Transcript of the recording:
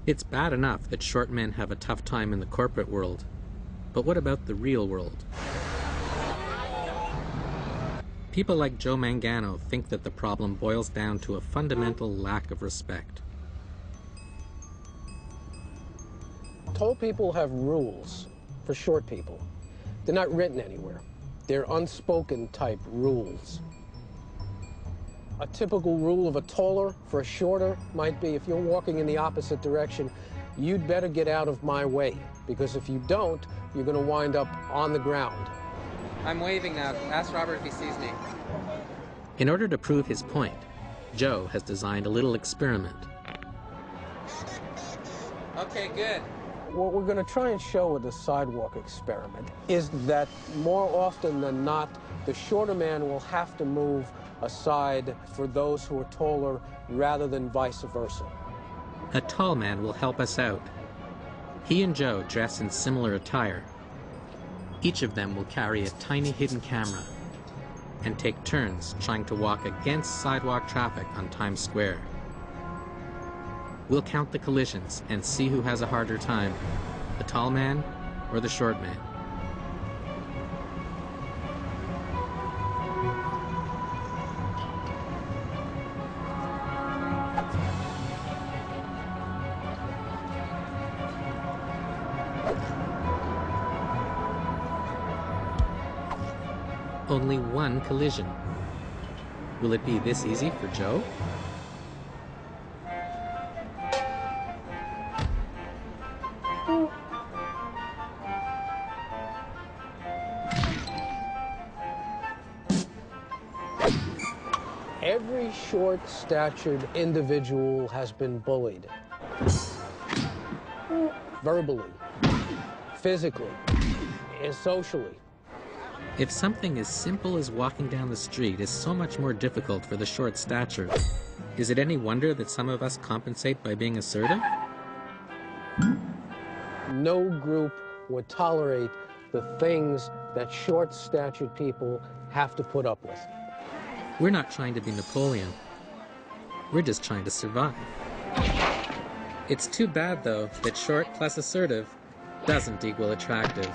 It's bad enough that short men have a tough time in the corporate world, but what about the real world? People like Joe Mangano think that the problem boils down to a fundamental lack of respect. Tall people have rules for short people. They're not written anywhere. They're unspoken type rules. A typical rule of a taller for a shorter might be, if you're walking in the opposite direction, you'd better get out of my way, because if you don't, you're going to wind up on the ground. I'm waving now. Ask Robert if he sees me. In order to prove his point, Joe has designed a little experiment. Okay, good. What we're going to try and show with the sidewalk experiment is that more often than not, the shorter man will have to move aside for those who are taller rather than vice versa. A tall man will help us out. He and Joe dress in similar attire. Each of them will carry a tiny hidden camera and take turns trying to walk against sidewalk traffic on Times Square. We'll count the collisions and see who has a harder time, the tall man or the short man. Only one collision. Will it be this easy for Joe? Every short-statured individual has been bullied. Verbally, physically, and socially. If something as simple as walking down the street is so much more difficult for the short stature, is it any wonder that some of us compensate by being assertive? No group would tolerate the things that short-statured people have to put up with. We're not trying to be Napoleon. We're just trying to survive. It's too bad, though, that short plus assertive doesn't equal attractive.